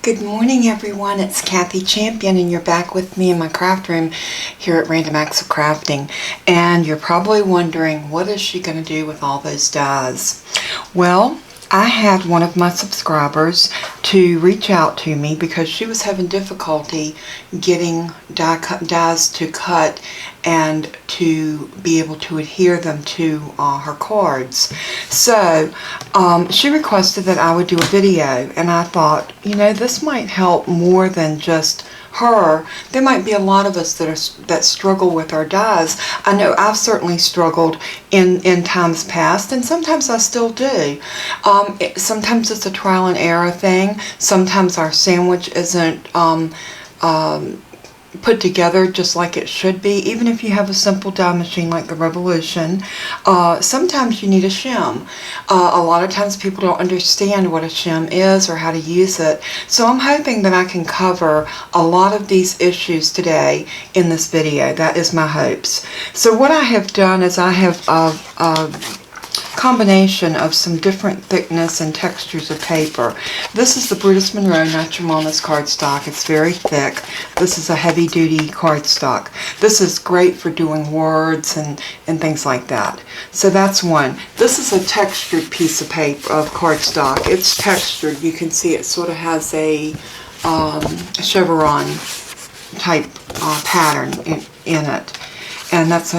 Good morning everyone, it's Kathy Champion and you're back with me in my craft room here at Random Acts of Crafting, and you're probably wondering, what is she going to do with all those dies? Well, I had one of my subscribers to reach out to me because she was having difficulty getting dies to cut and to be able to adhere them to her cards. So she requested that I would do a video, and I thought, you know, this might help more than just her. There might be a lot of us that struggle with our dies. I know I've certainly struggled in times past, and sometimes I still do. Sometimes it's a trial and error thing. Sometimes our sandwich isn't put together just like it should be. Even if you have a simple die machine like the Revolution, sometimes you need a shim. A lot of times people don't understand what a shim is or how to use it. So I'm hoping that I can cover a lot of these issues today in this video. That is my hopes. So what I have done is I have combination of some different thickness and textures of paper. This is the Brutus Monroe Natural Wellness cardstock. It's very thick. This is a heavy duty cardstock. This is great for doing words and things like that. So that's one. This is a textured piece of paper, of cardstock. It's textured. You can see it sort of has a chevron type pattern in it. And that's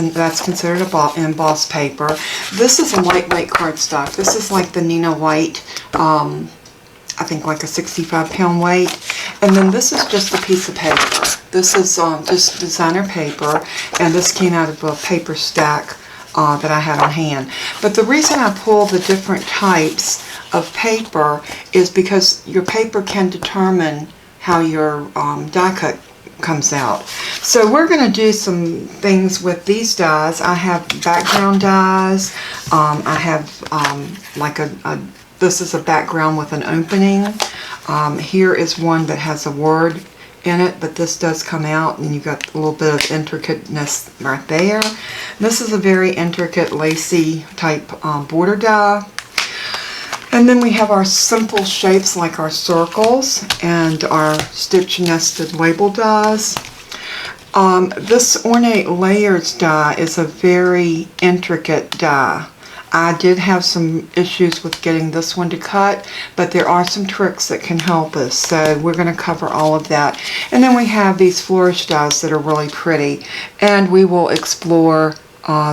considered embossed paper. This is a lightweight cardstock. This is like the Nina White, I think like a 65-pound weight. And then this is just a piece of paper. This is just designer paper, and this came out of a paper stack that I had on hand. But the reason I pull the different types of paper is because your paper can determine how your die cut comes out. So we're going to do some things with these dies. I have background dies. I have like this is a background with an opening. Here is one that has a word in it, but this does come out, and you've got a little bit of intricateness right there. This is a very intricate lacy type border die. And then we have our simple shapes like our circles and our stitch nested label dies. This ornate layers die is a very intricate die. I did have some issues with getting this one to cut, but there are some tricks that can help us. So we're going to cover all of that. And then we have these flourish dies that are really pretty, and we will explore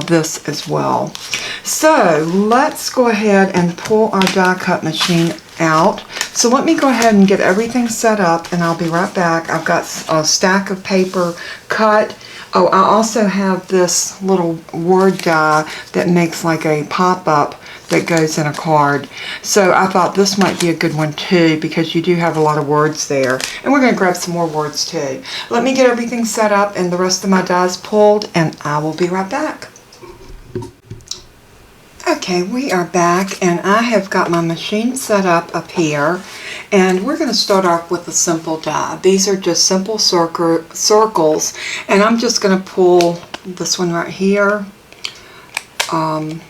this as well. So let's go ahead and pull our die cut machine out. So let me go ahead and get everything set up, and I'll be right back. I've got a stack of paper cut. Oh, I also have this little word die that makes like a pop-up that goes in a card. So I thought this might be a good one too, because you do have a lot of words there. And we're going to grab some more words too. Let me get everything set up and the rest of my dies pulled, and I will be right back. Okay, we are back, and I have got my machine set up here, and we're going to start off with a simple die. These are just simple circles, and I'm just going to pull this one right here. And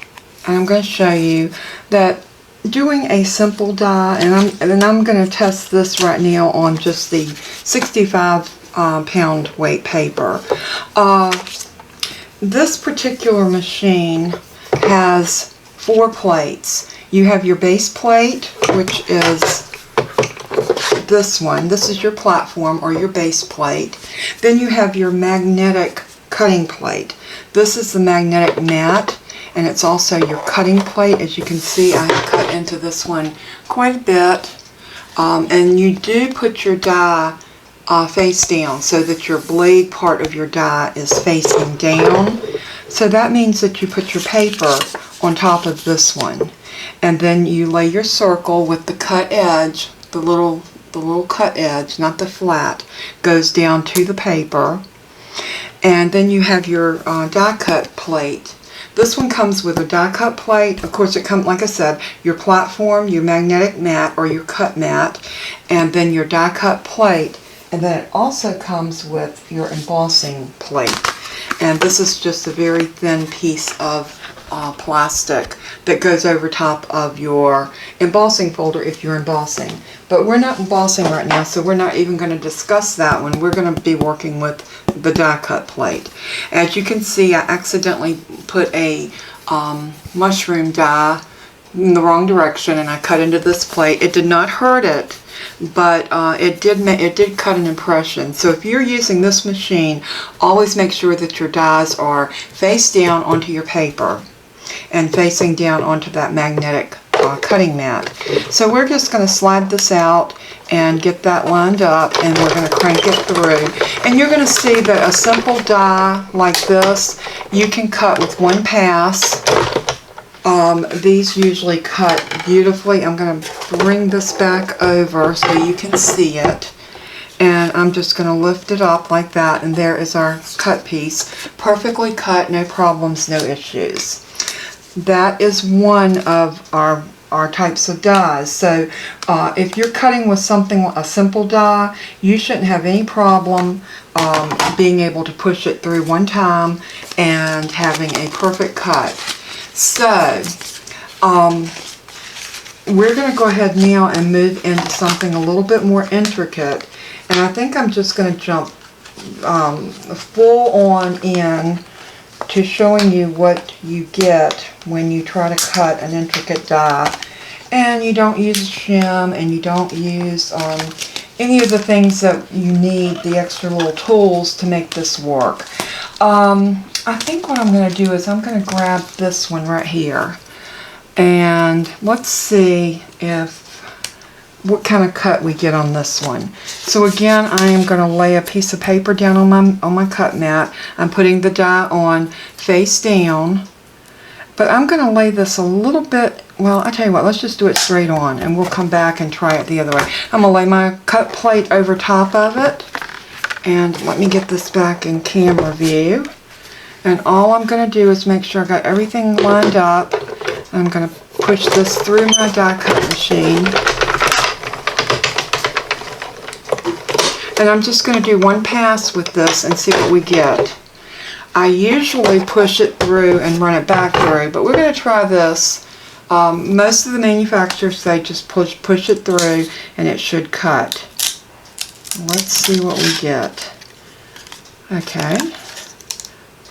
I'm going to show you that doing a simple die, and I'm going to test this right now on just the 65-pound weight paper. This particular machine has 4 plates. You have your base plate, which is this one. This is your platform or your base plate. Then you have your magnetic cutting plate. This is the magnetic mat, and it's also your cutting plate. As you can see, I have cut into this one quite a bit. And you do put your die face down so that your blade part of your die is facing down. So that means that you put your paper on top of this one, and then you lay your circle with the cut edge, the little cut edge, not the flat, goes down to the paper. And then you have your die cut plate. This one comes with a die cut plate. Of course, it comes, like I said, your platform, your magnetic mat or your cut mat, and then your die cut plate. And then it also comes with your embossing plate. And this is just a very thin piece of plastic that goes over top of your embossing folder if you're embossing. But we're not embossing right now, so we're not even going to discuss that one. We're going to be working with the die cut plate. As you can see, I accidentally put a mushroom die in the wrong direction, and I cut into this plate. It did not hurt it, but it did cut an impression. So if you're using this machine, always make sure that your dies are face down onto your paper and facing down onto that magnetic cutting mat. So we're just going to slide this out and get that lined up, and we're going to crank it through. And you're going to see that a simple die like this, you can cut with one pass. These usually cut beautifully. I'm going to bring this back over so you can see it. And I'm just going to lift it up like that, and there is our cut piece. Perfectly cut, no problems, no issues. That is one of our types of dies. So if you're cutting with a simple die, you shouldn't have any problem being able to push it through one time and having a perfect cut. So we're going to go ahead now and move into something a little bit more intricate, and I think I'm just going to jump full on in to showing you what you get when you try to cut an intricate die, and you don't use shim, and you don't use any of the things that you need, the extra little tools to make this work. I think what I'm going to do is I'm going to grab this one right here, and let's see what kind of cut we get on this one. So again, I am going to lay a piece of paper down on my cut mat. I'm putting the die on face down, but I'm going to lay this a little bit. Well, I tell you what, let's just do it straight on, and we'll come back and try it the other way. I'm going to lay my cut plate over top of it, and let me get this back in camera view. And all I'm going to do is make sure I got everything lined up. I'm going to push this through my die cut machine. And I'm just going to do one pass with this and see what we get. I usually push it through and run it back through, but we're going to try this. Most of the manufacturers say just push it through and it should cut. Let's see what we get. Okay.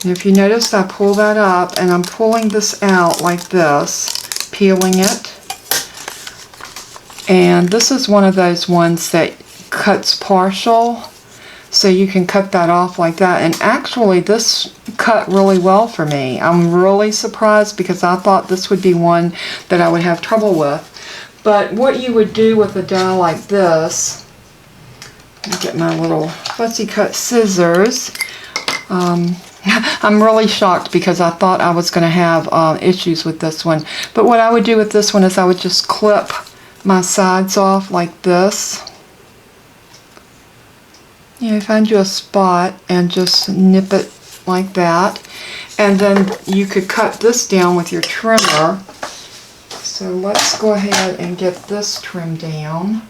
And if you notice, I pull that up, and I'm pulling this out like this, peeling it. And this is one of those ones that cuts partial, so you can cut that off like that. And actually, this cut really well for me. I'm really surprised because I thought this would be one that I would have trouble with. But what you would do with a die like this, let me get my little fussy cut scissors. I'm really shocked because I thought I was going to have issues with this one. But what I would do with this one is I would just clip my sides off like this. You know, find you a spot and just nip it like that. And then you could cut this down with your trimmer. So let's go ahead and get this trimmed down.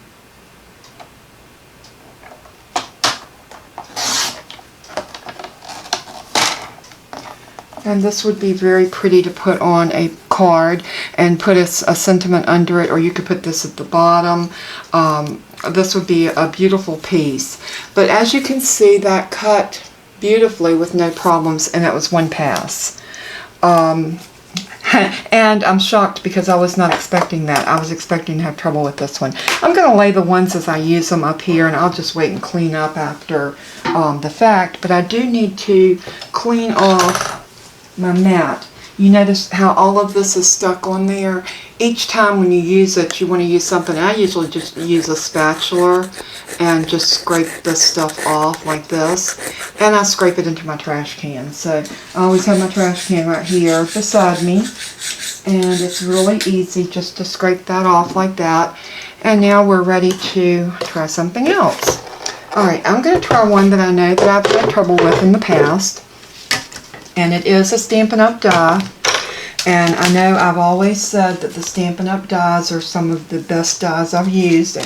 And this would be very pretty to put on a card and put a sentiment under it, or you could put this at the bottom. This would be a beautiful piece. But as you can see, that cut beautifully with no problems, and it was one pass. And I'm shocked because I was not expecting that. I was expecting to have trouble with this one. I'm going to lay the ones as I use them up here, and I'll just wait and clean up after the fact. But I do need to clean off my mat. You notice how all of this is stuck on there. Each time when you use it, you want to use something. I usually just use a spatula and just scrape this stuff off like this. And I scrape it into my trash can. So I always have my trash can right here beside me. And it's really easy just to scrape that off like that. And now we're ready to try something else. Alright, I'm going to try one that I know that I've had trouble with in the past. And it is a Stampin' Up! Die. And I know I've always said that the Stampin' Up! Dies are some of the best dies I've used.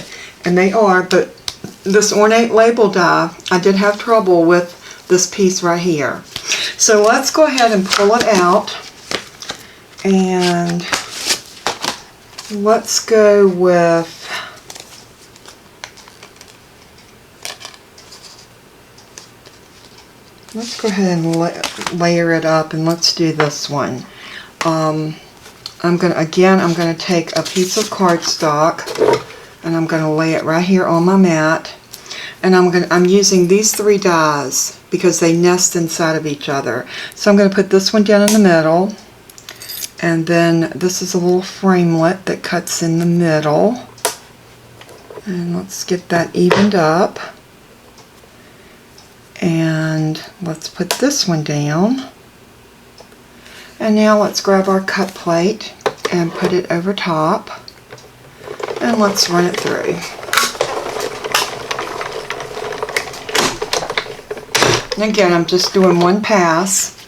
And they are, but this ornate label die, I did have trouble with this piece right here. So let's go ahead and pull it out. And let's go with, let's go ahead and layer it up, and let's do this one. I'm going to take a piece of cardstock and I'm going to lay it right here on my mat. And I'm using these 3 dies because they nest inside of each other. So I'm going to put this one down in the middle, and then this is a little framelit that cuts in the middle. And let's get that evened up. And let's put this one down. And now let's grab our cut plate and put it over top, and let's run it through. And again, I'm just doing one pass,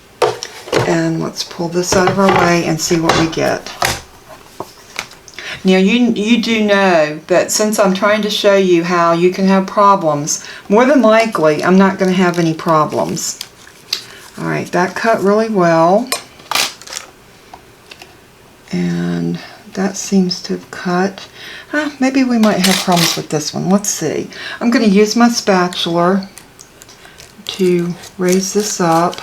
and let's pull this out of our way and see what we get. Now you do know that since I'm trying to show you how you can have problems, more than likely I'm not going to have any problems. Alright, that cut really well. And that seems to have cut. Maybe we might have problems with this one. Let's see. I'm going to use my spatula to raise this up.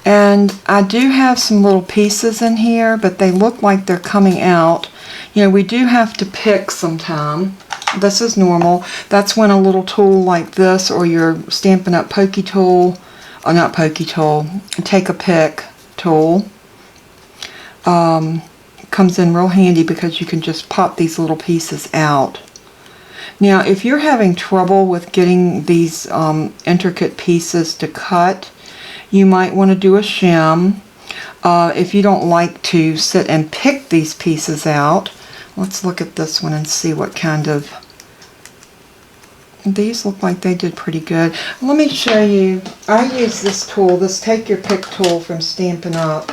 And I do have some little pieces in here, but they look like they're coming out. You know, we do have to pick sometime. This is normal. That's when a little tool like this, or your Stampin' Up! Pokey tool, or not pokey tool, take a pick tool, comes in real handy because you can just pop these little pieces out. Now, if you're having trouble with getting these intricate pieces to cut, you might want to do a shim. If you don't like to sit and pick these pieces out, let's look at this one and see what kind of... These look like they did pretty good. Let me show you. I use this tool, this Take Your Pick tool from Stampin' Up!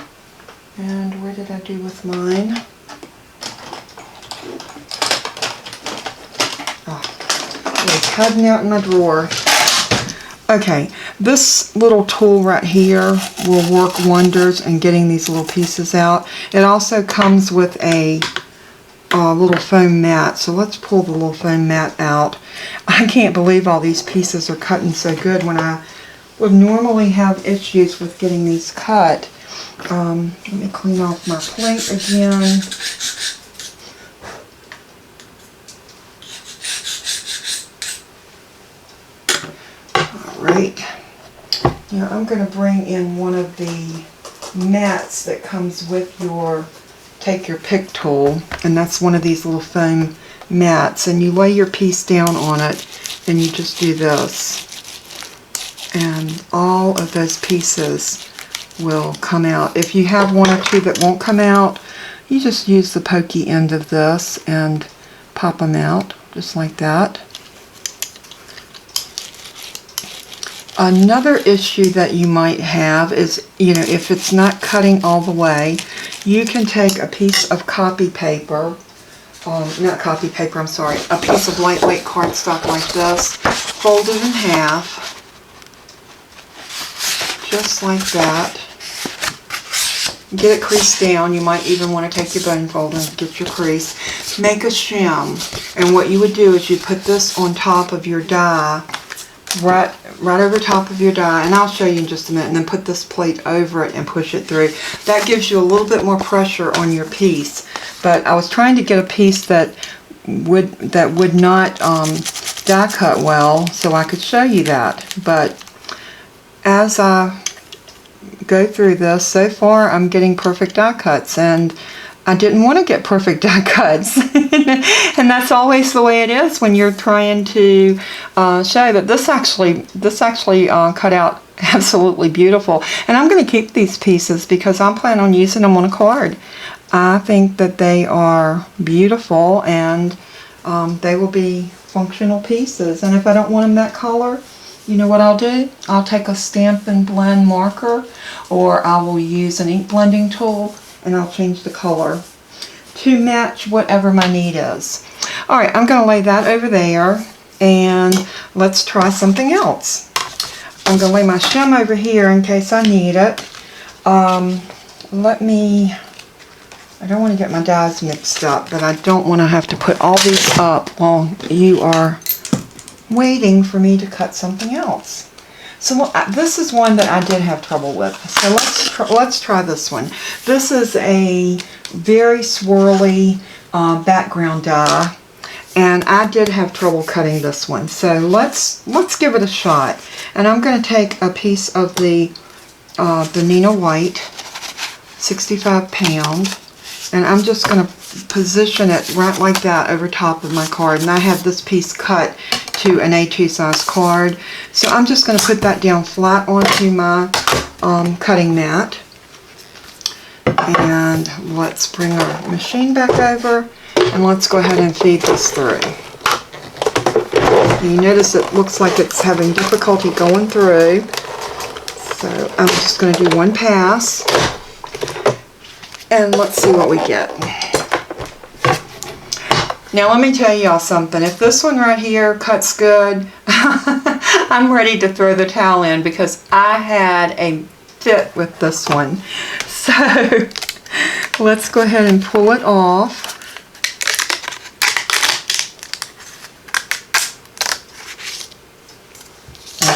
And where did I do with mine? It's hiding out in my drawer. Okay, this little tool right here will work wonders in getting these little pieces out. It also comes with a little foam mat, so let's pull the little foam mat out. I can't believe all these pieces are cutting so good when I would normally have issues with getting these cut. Let me clean off my plate again. Alright, now I'm going to bring in one of the mats that comes with your Take Your Pick tool, and that's one of these little foam mats, and you lay your piece down on it and you just do this, and all of those pieces will come out. If you have one or two that won't come out, you just use the pokey end of this and pop them out just like that. Another issue that you might have is, you know, if it's not cutting all the way, you can take a piece of copy paper, not copy paper, I'm sorry, a piece of lightweight cardstock like this, fold it in half, just like that. Get it creased down. You might even want to take your bone folder and get your crease. Make a shim, and what you would do is you put this on top of your die, right over top of your die, and I'll show you in just a minute, and then put this plate over it and push it through. That gives you a little bit more pressure on your piece, but I was trying to get a piece that would not die cut well, so I could show you that. But as I go through this, so far I'm getting perfect die cuts, and I didn't want to get perfect die cuts. And that's always the way it is when you're trying to show. But this actually cut out absolutely beautiful. And I'm going to keep these pieces because I'm planning on using them on a card. I think that they are beautiful, and they will be functional pieces. And if I don't want them that color, you know what I'll do? I'll take a Stampin' Blend marker, or I will use an ink blending tool, and I'll change the color to match whatever my need is. Alright, I'm going to lay that over there, and let's try something else. I'm going to lay my shim over here in case I need it. I don't want to get my dies mixed up, but I don't want to have to put all these up while you are waiting for me to cut something else. So this is one that I did have trouble with. So let's try this one. This is a very swirly background die, and I did have trouble cutting this one. So let's give it a shot. And I'm going to take a piece of the Nina White, 65 pound, and I'm just going to position it right like that over top of my card. And I have this piece cut to an A2 size card. So I'm just going to put that down flat onto my cutting mat. And let's bring our machine back over and let's go ahead and feed this through. You notice it looks like it's having difficulty going through. So I'm just going to do one pass. And let's see what we get. Now let me tell y'all something. If this one right here cuts good, I'm ready to throw the towel in because I had a fit with this one. So let's go ahead and pull it off.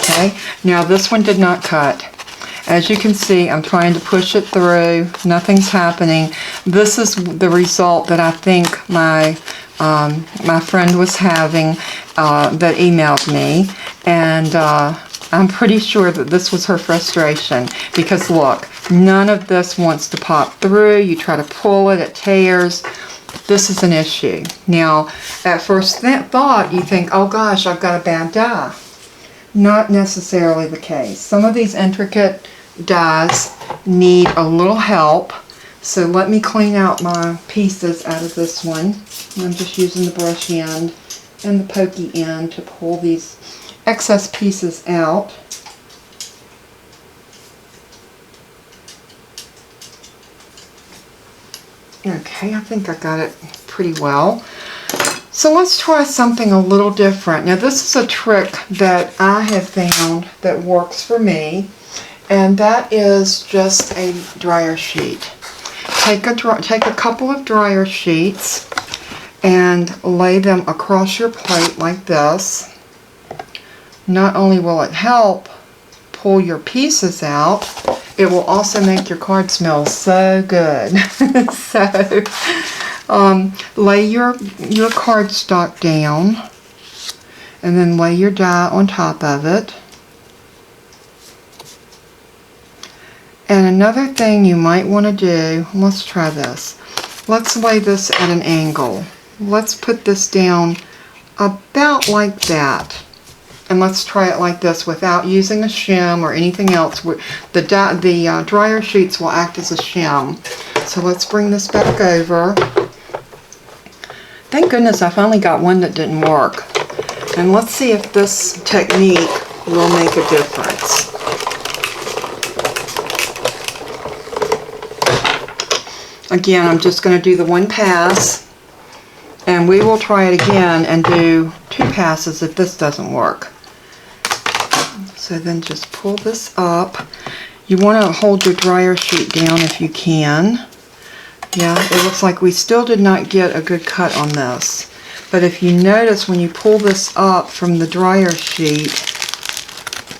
Okay, now this one did not cut. As you can see, I'm trying to push it through. Nothing's happening. This is the result that I think my friend was having that emailed me. And I'm pretty sure that this was her frustration. Because look, none of this wants to pop through. You try to pull it, it tears. This is an issue. Now, at first thought, you think, oh gosh, I've got a bad die. Not necessarily the case. Some of these intricate dies need a little help. So let me clean out my pieces out of this one. I'm just using the brush end and the pokey end to pull these excess pieces out. Okay, I think I got it pretty well. So let's try something a little different. Now this is a trick that I have found that works for me, and that is just a dryer sheet. Take a couple of dryer sheets and lay them across your plate like this. Not only will it help pull your pieces out, it will also make your card smell so good. So lay your cardstock down and then lay your die on top of it. And another thing you might want to do, let's try this. Let's lay this at an angle. Let's put this down about like that. And let's try it like this without using a shim or anything else. The dryer sheets will act as a shim. So let's bring this back over. Thank goodness I finally got one that didn't work. And let's see if this technique will make a difference. Again, I'm just going to do the one pass, and we will try it again and do 2 passes if this doesn't work. So then just pull this up. You want to hold your dryer sheet down if you can. Yeah, it looks like we still did not get a good cut on this. But if you notice when you pull this up from the dryer sheet,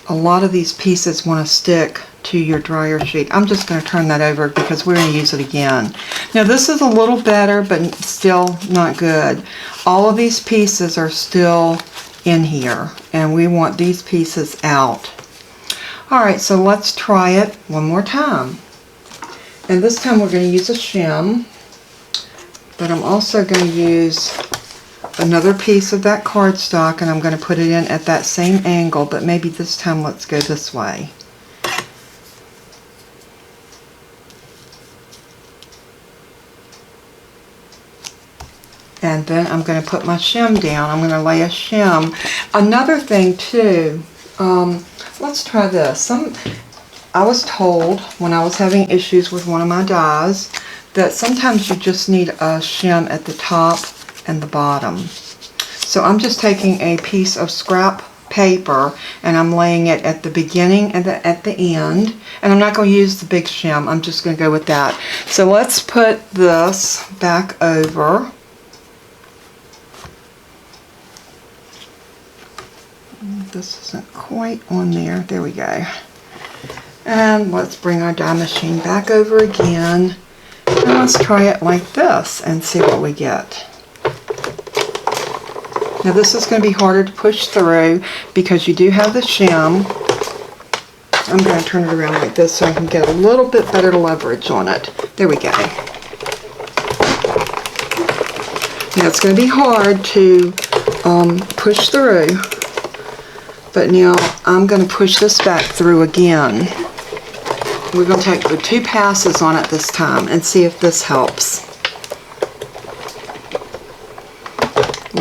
a lot of these pieces want to stick to your dryer sheet. I'm just going to turn that over because we're going to use it again. Now this is a little better, but still not good. All of these pieces are still in here, and we want these pieces out. Alright, so let's try it one more time. And this time we're going to use a shim, but I'm also going to use another piece of that cardstock, and I'm going to put it in at that same angle, but maybe this time let's go this way. And then I'm going to put my shim down. I'm going to lay a shim. Another thing too, let's try this. I was told when I was having issues with one of my dies that sometimes you just need a shim at the top and the bottom. So I'm just taking a piece of scrap paper, and I'm laying it at the beginning and at the end. And I'm not going to use the big shim. I'm just going to go with that. So let's put this back over. This isn't quite on there. There we go. And let's bring our die machine back over again. And let's try it like this and see what we get. Now this is going to be harder to push through because you do have the shim. I'm going to turn it around like this so I can get a little bit better leverage on it. There we go. Now it's going to be hard to push through, but now I'm going to push this back through again. We're going to take the 2 passes on it this time and see if this helps.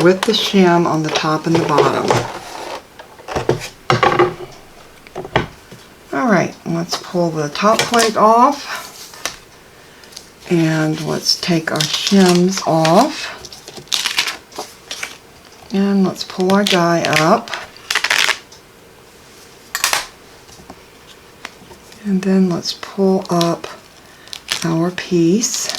With the shim on the top and the bottom. Alright, let's pull the top plate off. And let's take our shims off. And let's pull our die up. And then let's pull up our piece.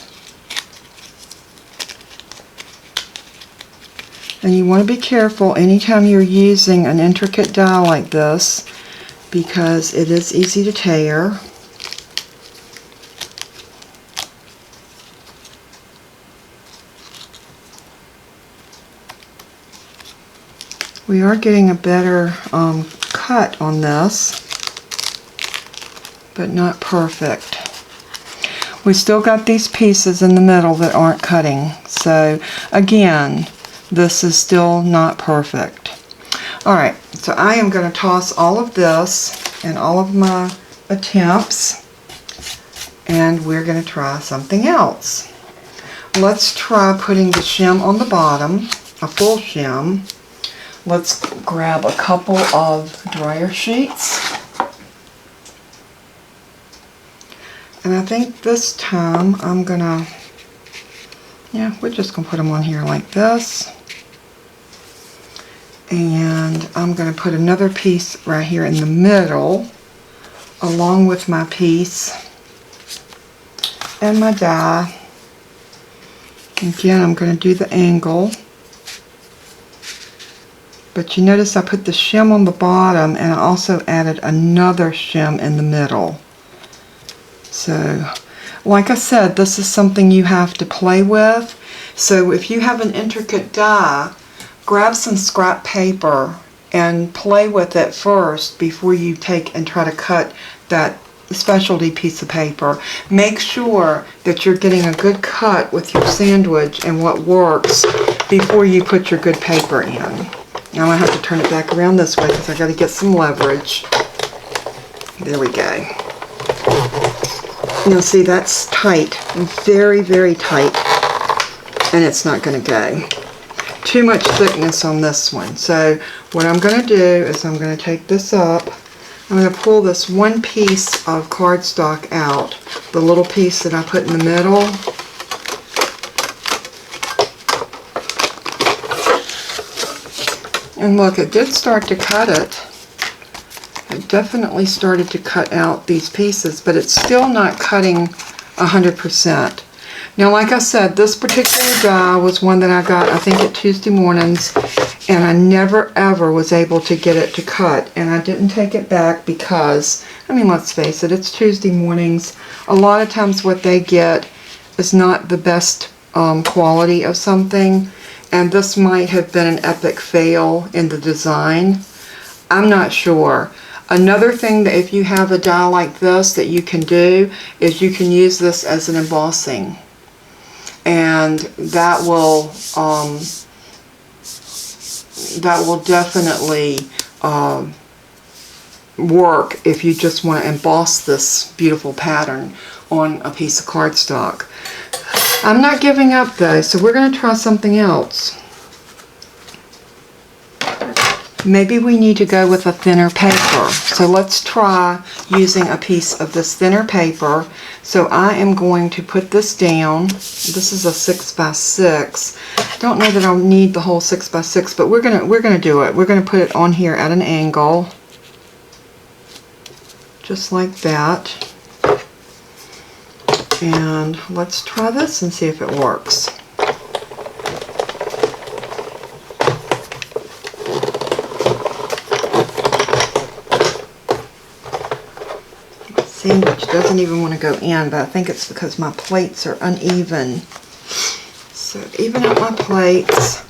And you want to be careful anytime you're using an intricate die like this, because it is easy to tear. We are getting a better cut on this, but not perfect. We still got these pieces in the middle that aren't cutting. So again, this is still not perfect. Alright, so I am going to toss all of this and all of my attempts, and we're going to try something else. Let's try putting the shim on the bottom, a full shim. Let's grab a couple of dryer sheets. And I think this time I'm going to, we're just going to put them on here like this. And I'm going to put another piece right here in the middle along with my piece and my die. Again, I'm going to do the angle. But you notice I put the shim on the bottom and I also added another shim in the middle. So, like I said, this is something you have to play with. So if you have an intricate die, grab some scrap paper and play with it first before you take and try to cut that specialty piece of paper. Make sure that you're getting a good cut with your sandwich and what works before you put your good paper in. Now I have to turn it back around this way because I got to get some leverage. There we go. Now see, that's tight, very, very tight, and it's not going to go. Too much thickness on this one. So what I'm going to do is I'm going to take this up. I'm going to pull this one piece of cardstock out, the little piece that I put in the middle. And look, it did start to cut it. It definitely started to cut out these pieces, but it's still not cutting 100%. Now, like I said, this particular die was one that I got, I think, at Tuesday mornings, and I never ever was able to get it to cut. And I didn't take it back because, I mean, let's face it, it's Tuesday mornings. A lot of times what they get is not the best quality of something, and this might have been an epic fail in the design. I'm not sure. Another thing that if you have a die like this that you can do is you can use this as an embossing. And that will definitely work if you just want to emboss this beautiful pattern on a piece of cardstock. I'm not giving up though, so we're going to try something else. maybe we need to go with a thinner paper. So let's try using a piece of this thinner paper. So I am going to put this down. This is a 6x6. Don't know that I'll need the whole 6x6, but we're gonna do it. We're gonna put it on here at an angle, just like that. And let's try this and see if it works. Sandwich doesn't even want to go in, but I think it's because my plates are uneven. So even out my plates.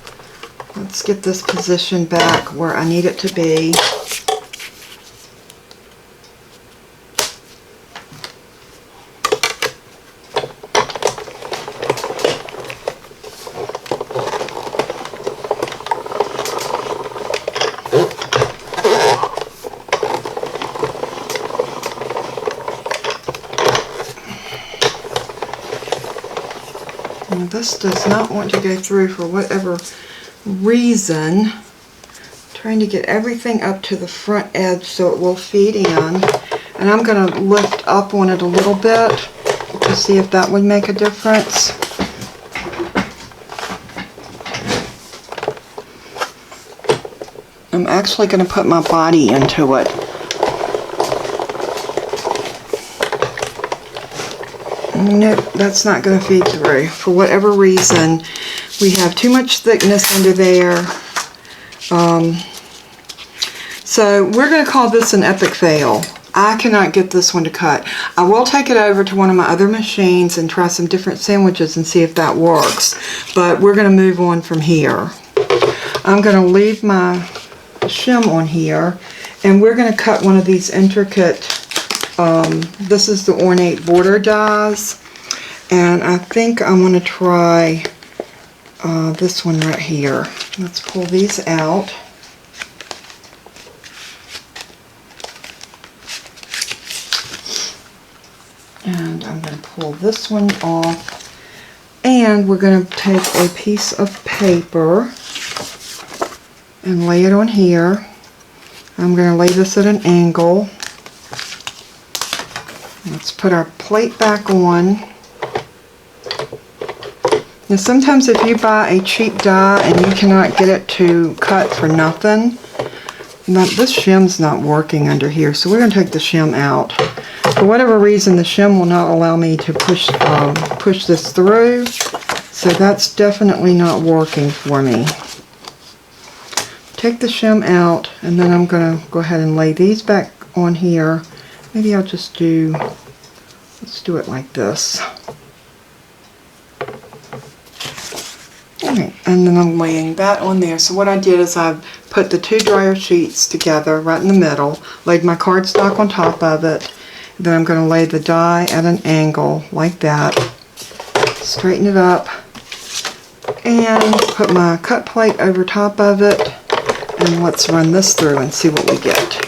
Let's get this position back where I need it to be. This does not want to go through for whatever reason. I'm trying to get everything up to the front edge so it will feed in. And I'm going to lift up on it a little bit to see if that would make a difference. I'm actually going to put my body into it. Nope, that's not going to feed through. For whatever reason, we have too much thickness under there. So we're going to call this an epic fail. I cannot get this one to cut. I will take it over to one of my other machines and try some different sandwiches and see if that works. But we're going to move on from here. I'm going to leave my shim on here, and we're going to cut one of these intricate this is the ornate border dies, and I think I'm going to try this one right here. Let's pull these out. And I'm going to pull this one off, and we're going to take a piece of paper and lay it on here. I'm going to lay this at an angle. Let's put our plate back on. Now sometimes if you buy a cheap die and you cannot get it to cut for nothing, this shim's not working under here, so we're going to take the shim out. For whatever reason, the shim will not allow me to push this through, so that's definitely not working for me. Take the shim out, and then I'm going to go ahead and lay these back on here. Maybe I'll just do, let's do it like this. Alright, and then I'm laying that on there. So what I did is I put the two dryer sheets together right in the middle, laid my cardstock on top of it, then I'm going to lay the die at an angle like that, straighten it up, and put my cut plate over top of it, and let's run this through and see what we get.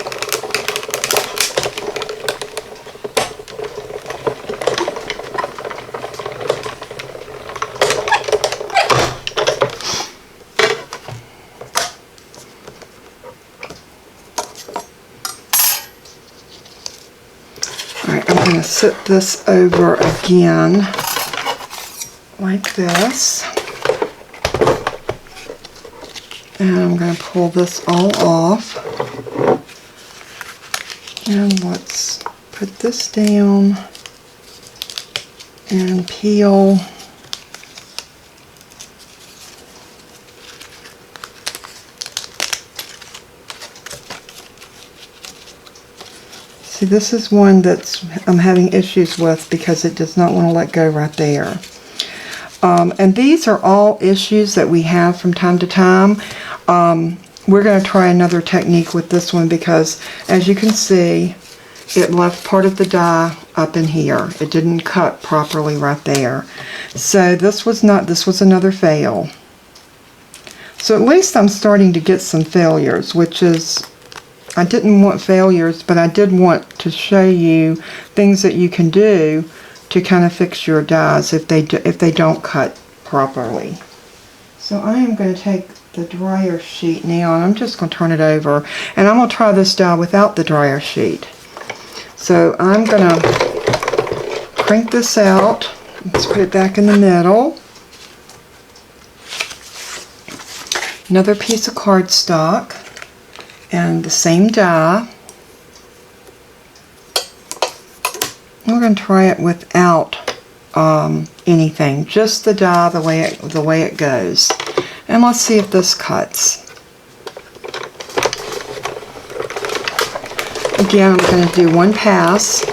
I'm going to sit this over again like this, and I'm going to pull this all off, and let's put this down and peel. See, this is one that I'm having issues with because it does not want to let go right there. And these are all issues that we have from time to time. We're going to try another technique with this one because, as you can see, it left part of the die up in here. It didn't cut properly right there. So this was another fail. So at least I'm starting to get some failures, which is, I didn't want failures, but I did want to show you things that you can do to kind of fix your dies if they don't cut properly. So I am going to take the dryer sheet now, and I'm just going to turn it over, and I'm going to try this die without the dryer sheet. So I'm going to crank this out. Let's put it back in the middle. Another piece of cardstock and the same die. We're going to try it without anything, just the die the way it goes. And let's see if this cuts. Again, I'm going to do one pass.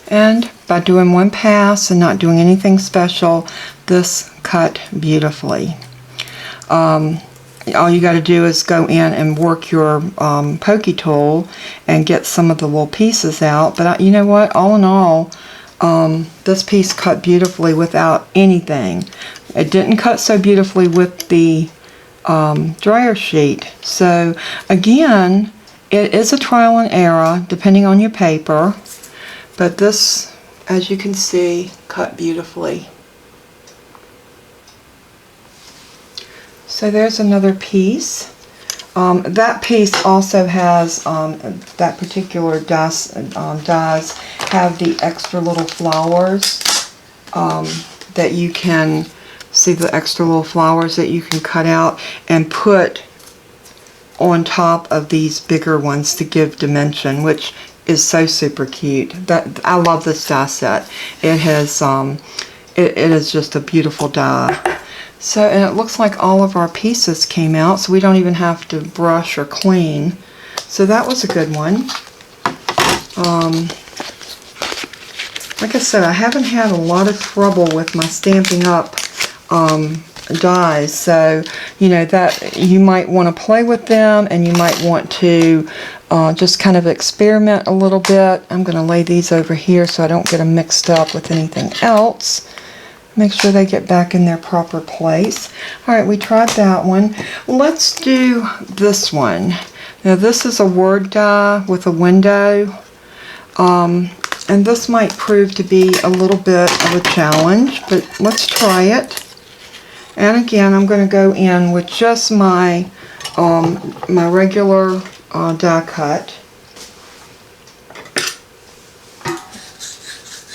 And by doing one pass and not doing anything special, this cut beautifully. All you got to do is go in and work your pokey tool and get some of the little pieces out. But you know what? All in all, this piece cut beautifully without anything. It didn't cut so beautifully with the dryer sheet. So again, it is a trial and error depending on your paper. But this, as you can see, cut beautifully. So there's another piece. That piece also has, that particular dies have the extra little flowers that you can, see the extra little flowers that you can cut out and put on top of these bigger ones to give dimension, which is so super cute. I love this die set. It has it is just a beautiful die. So, and it looks like all of our pieces came out, so we don't even have to brush or clean. So that was a good one. Like I said, I haven't had a lot of trouble with my Stampin' Up! Dies, so you know that you might want to play with them, and you might want to just kind of experiment a little bit. I'm going to lay these over here so I don't get them mixed up with anything else. Make sure they get back in their proper place. Alright, we tried that one. Let's do this one. Now this is a word die with a window. And this might prove to be a little bit of a challenge, but let's try it. And again, I'm going to go in with just my my regular die cut.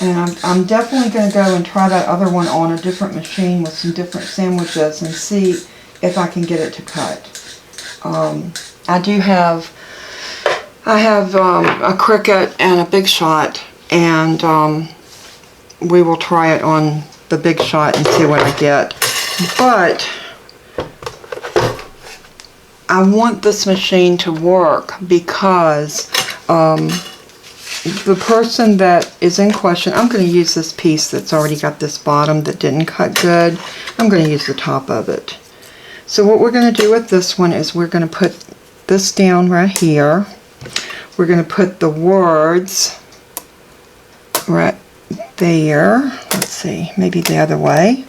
And I'm definitely going to go and try that other one on a different machine with some different sandwiches and see if I can get it to cut. I have a Cricut and a Big Shot, and we will try it on the Big Shot and see what I get. But I want this machine to work because the person that is in question, I'm going to use this piece that's already got this bottom that didn't cut good. I'm going to use the top of it. So what we're going to do with this one is we're going to put this down right here. We're going to put the words right there. Let's see, maybe the other way.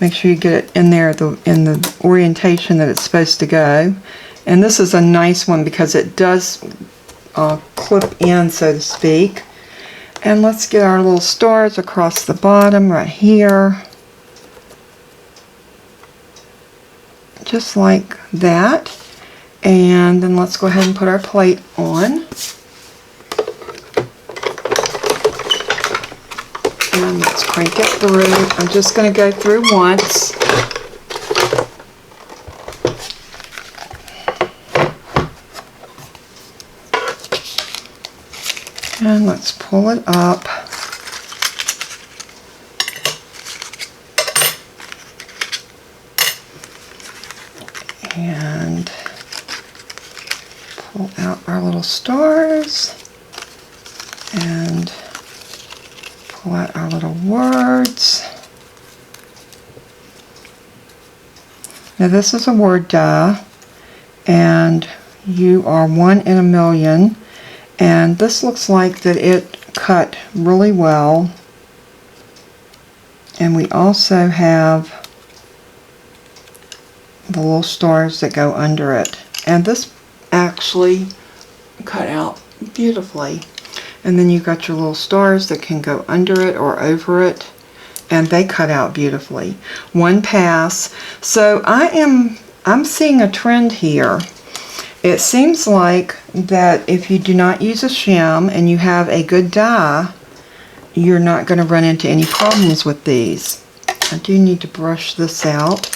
Make sure you get it in there in the orientation that it's supposed to go. And this is a nice one because it does clip in, so to speak. And let's get our little stars across the bottom right here. Just like that. And then let's go ahead and put our plate on. And let's crank it through. I'm just going to go through once. And let's pull it up. And pull out our little stars. And pull out our little words. Now this is a word die, and you are 1 in a million. And this looks like that it cut really well. And we also have the little stars that go under it. And this actually cut out beautifully. And then you've got your little stars that can go under it or over it, and they cut out beautifully. One pass. So I'm seeing a trend here. It seems like that if you do not use a shim and you have a good die, you're not going to run into any problems with these. I do need to brush this out.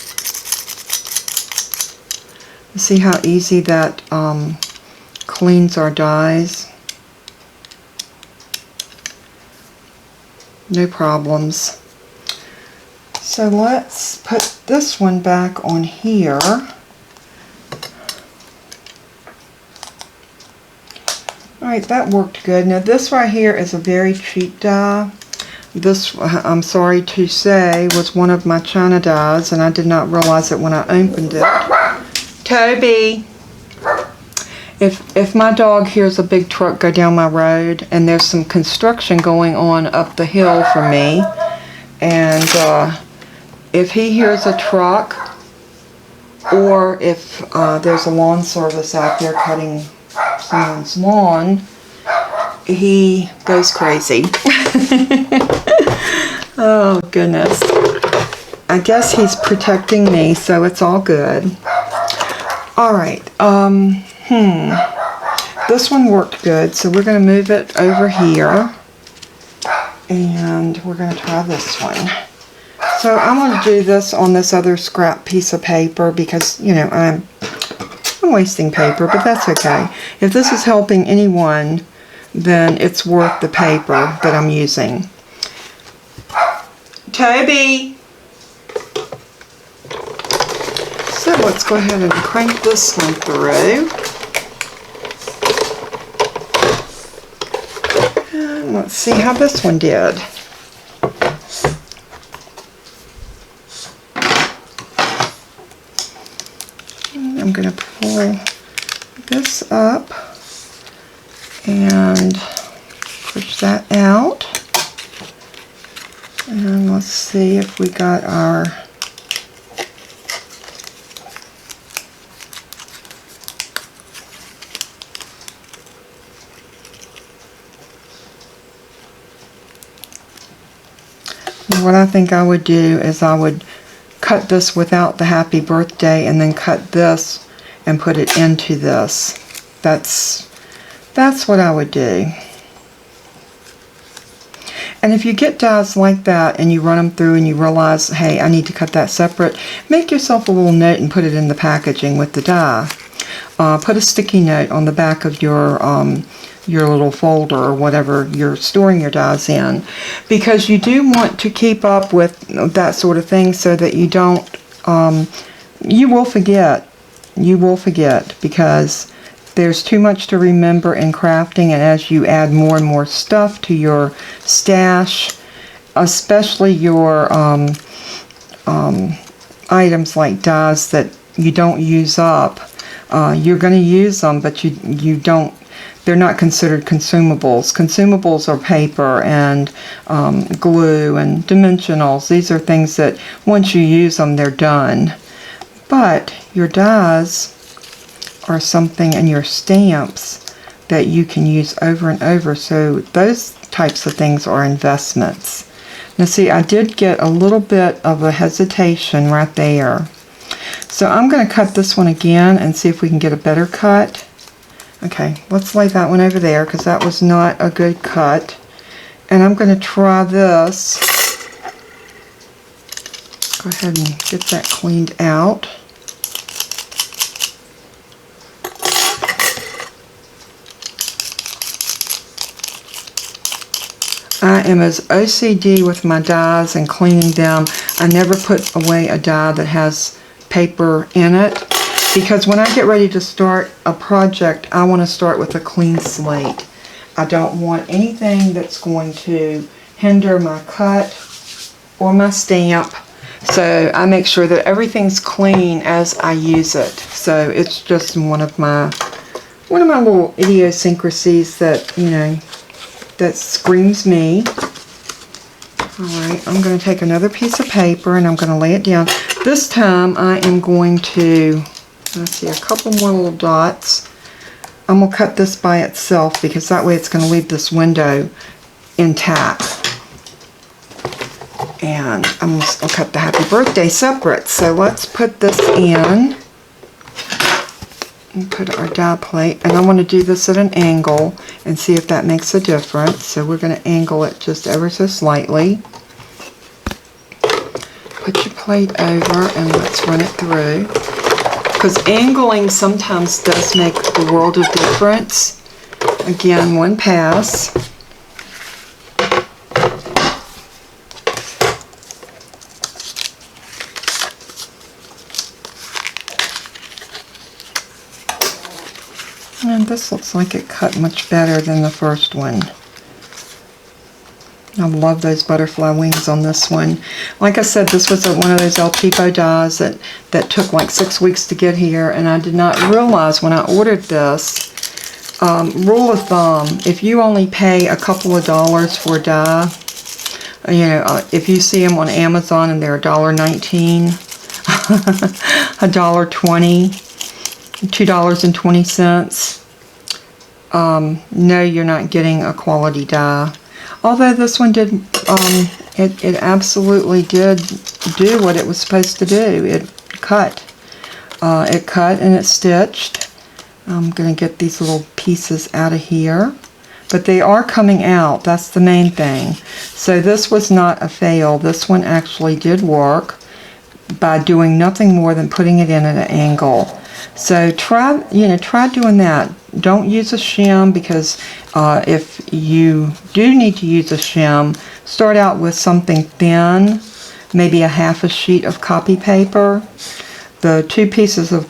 See how easy that cleans our dies? No problems. So let's put this one back on here. Alright, that worked good. Now this right here is a very cheap die. This, I'm sorry to say, was one of my China dies, and I did not realize it when I opened it. Toby! If my dog hears a big truck go down my road, and there's some construction going on up the hill for me, and if he hears a truck, or if there's a lawn service out there cutting someone's lawn, he goes crazy. Oh goodness. I guess he's protecting me, so it's all good. Alright, this one worked good, so we're going to move it over here, and we're going to try this one. So I'm going to do this on this other scrap piece of paper because, you know, I'm wasting paper, but that's okay. If this is helping anyone, then it's worth the paper that I'm using. Toby! So let's go ahead and crank this one through. And let's see how this one did. I'm going to pull this up and push that out. And let's see if we got our what I think I would do is I would cut this without the happy birthday and then cut this and put it into this. That's what I would do. And if you get dies like that and you run them through and you realize, hey, I need to cut that separate, make yourself a little note and put it in the packaging with the die. Put a sticky note on the back of your little folder or whatever you're storing your dies in, because you do want to keep up with that sort of thing so that you don't, you will forget, because there's too much to remember in crafting, and as you add more and more stuff to your stash, especially your items like dies that you don't use up, you're going to use them, but you don't, they're not considered consumables. Consumables are paper and glue and dimensionals. These are things that once you use them, they're done. But your dies are something, and your stamps, that you can use over and over. So those types of things are investments. Now see, I did get a little bit of a hesitation right there. So I'm going to cut this one again and see if we can get a better cut. Okay, let's lay that one over there because that was not a good cut. And I'm going to try this. Go ahead and get that cleaned out. I am as OCD with my dies and cleaning them. I never put away a die that has paper in it, because when I get ready to start a project, I want to start with a clean slate. I don't want anything that's going to hinder my cut or my stamp. So I make sure that everything's clean as I use it. So it's just one of my little idiosyncrasies that, you know, that screams me. Alright, I'm going to take another piece of paper and I'm going to lay it down. This time I am going to, let's see, a couple more little dots. I'm going to cut this by itself because that way it's going to leave this window intact. And I'm going to cut the happy birthday separate. So let's put this in and put our die plate. And I want to do this at an angle and see if that makes a difference. So we're going to angle it just ever so slightly. Put your plate over and let's run it through. Because angling sometimes does make a world of difference. Again, one pass. And this looks like it cut much better than the first one. I love those butterfly wings on this one. Like I said, this was one of those El Cheapo dies that took like 6 weeks to get here, and I did not realize when I ordered this, rule of thumb, if you only pay a couple of dollars for a die, you know, if you see them on Amazon and they're $1.19, $1.20, $2.20, no, you're not getting a quality die. Although this one did, it absolutely did do what it was supposed to do. It cut. It cut and it stitched. I'm going to get these little pieces out of here. But they are coming out. That's the main thing. So this was not a fail. This one actually did work by doing nothing more than putting it in at an angle. So try doing that. Don't use a shim because if you do need to use a shim, start out with something thin, maybe a half a sheet of copy paper. The 2 pieces of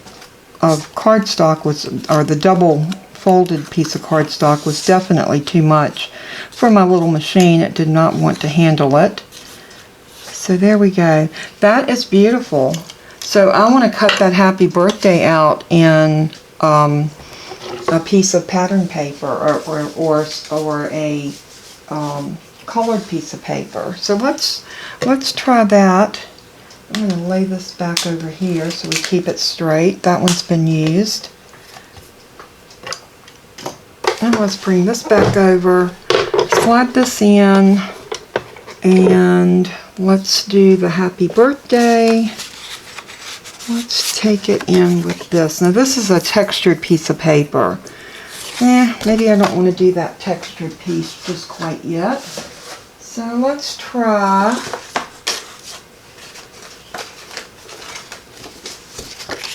cardstock or the double folded piece of cardstock was definitely too much for my little machine. It did not want to handle it. So there we go. That is beautiful. So I want to cut that happy birthday out in a piece of pattern paper or a colored piece of paper. So let's try that. I'm going to lay this back over here so we keep it straight. That one's been used. And let's bring this back over, slide this in, and let's do the happy birthday. Let's take it in with this. Now this is a textured piece of paper. Maybe I don't want to do that textured piece just quite yet. So let's try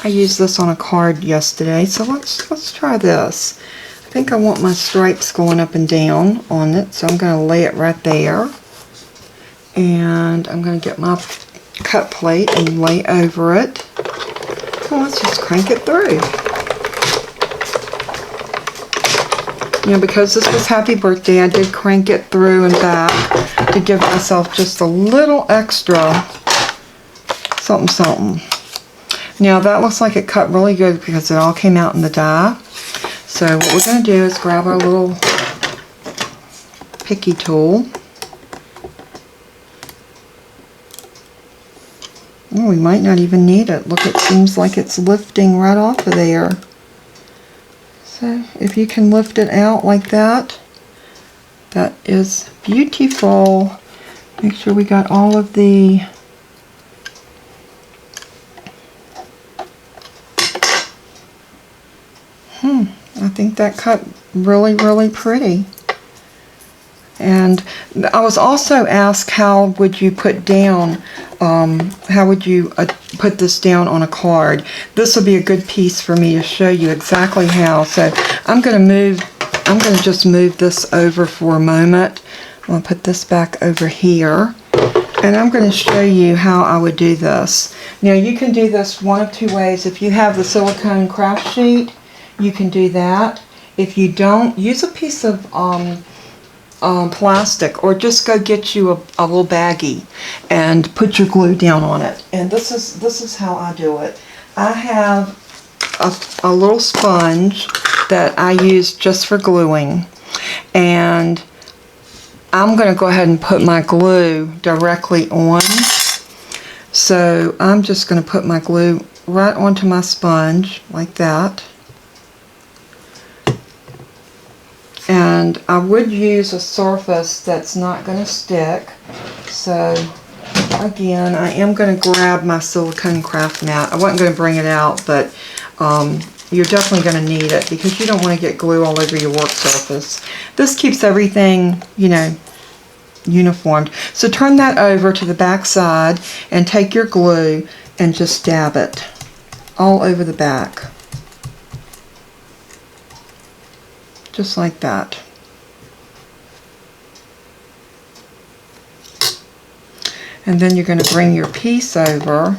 I used this on a card yesterday, so let's try this. I think I want my stripes going up and down on it, so I'm going to lay it right there. And I'm going to get my cut plate and lay over it. So let's just crank it through. You know, because this was happy birthday, I did crank it through and back to give myself just a little extra something. Now that looks like it cut really good because it all came out in the die. So what we're going to do is grab our little picky tool. Oh, we might not even need it. Look, it seems like it's lifting right off of there. So if you can lift it out like that, that is beautiful. Make sure we got all of the I think that cut really, really pretty. And I was also asked, how would you put down, how would you put this down on a card? This will be a good piece for me to show you exactly how. So I'm going to just move this over for a moment. I'm going to put this back over here. And I'm going to show you how I would do this. Now you can do this one of two ways. If you have the silicone craft sheet, you can do that. If you don't, use a piece of plastic, or just go get you a little baggie and put your glue down on it. And this is how I do it. I have a little sponge that I use just for gluing, and I'm going to go ahead and put my glue directly on. So I'm just going to put my glue right onto my sponge like that. And I would use a surface that's not going to stick. So again, I am going to grab my silicone craft mat. I wasn't going to bring it out, but you're definitely going to need it because you don't want to get glue all over your work surface. This keeps everything, you know, uniformed. So turn that over to the back side and take your glue and just dab it all over the back. Just like that. And then you're going to bring your piece over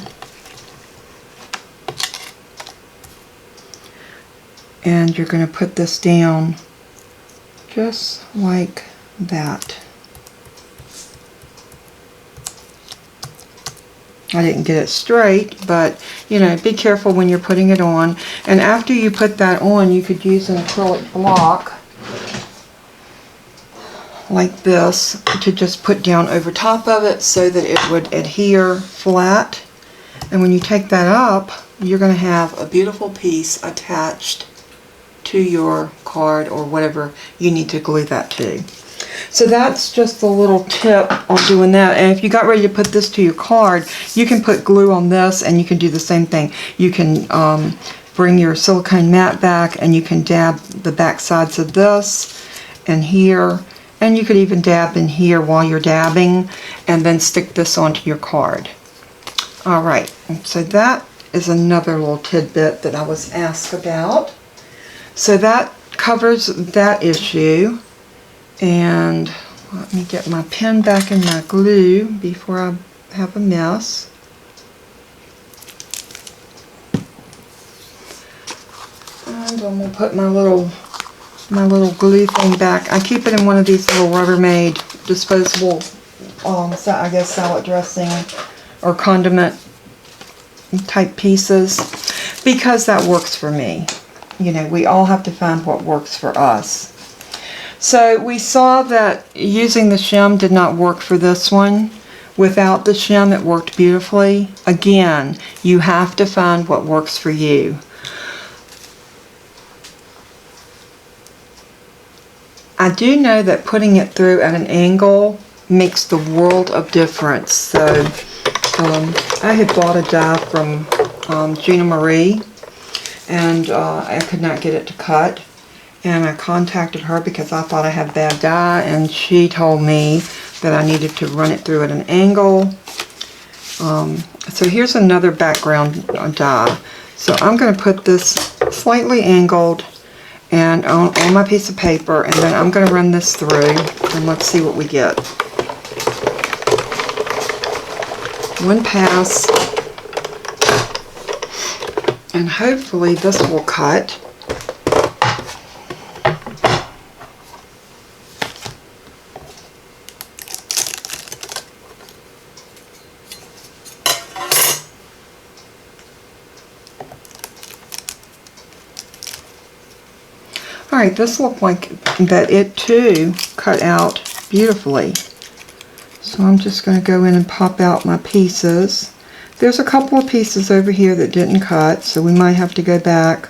and you're going to put this down just like that. I didn't get it straight, but you know, be careful when you're putting it on. And after you put that on, you could use an acrylic block like this to just put down over top of it so that it would adhere flat. And when you take that up, you're going to have a beautiful piece attached to your card or whatever you need to glue that to. So that's just a little tip on doing that. And if you got ready to put this to your card, you can put glue on this and you can do the same thing. You can bring your silicone mat back and you can dab the back sides of this and here. And you could even dab in here while you're dabbing and then stick this onto your card. Alright, so that is another little tidbit that I was asked about. So that covers that issue. And let me get my pen back in my glue before I have a mess. And I'm going to put my little glue thing back. I keep it in one of these little Rubbermaid disposable, I guess salad dressing or condiment type pieces because that works for me. You know, we all have to find what works for us. So we saw that using the shim did not work for this one. Without the shim, it worked beautifully. Again, you have to find what works for you. I do know that putting it through at an angle makes the world of difference. So I had bought a die from Gina Marie, and I could not get it to cut. And I contacted her because I thought I had bad dye, and she told me that I needed to run it through at an angle. So here's another background dye. So I'm going to put this slightly angled and on my piece of paper, and then I'm going to run this through, and let's see what we get. One pass, and hopefully this will cut. Alright, this looks like that it too cut out beautifully. So I'm just going to go in and pop out my pieces. There's a couple of pieces over here that didn't cut, so we might have to go back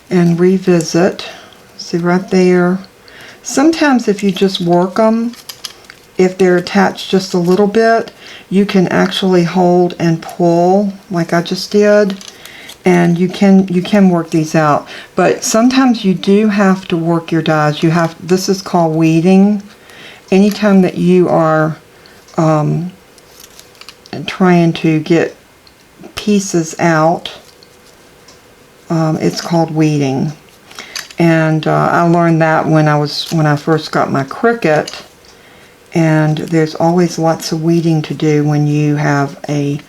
and revisit. See right there. Sometimes if you just work them, if they're attached just a little bit, you can actually hold and pull like I just did. And you can work these out, but sometimes you do have to work your dies. This is called weeding. Anytime that you are trying to get pieces out, it's called weeding. And I learned that when I first got my Cricut. And there's always lots of weeding to do when you have a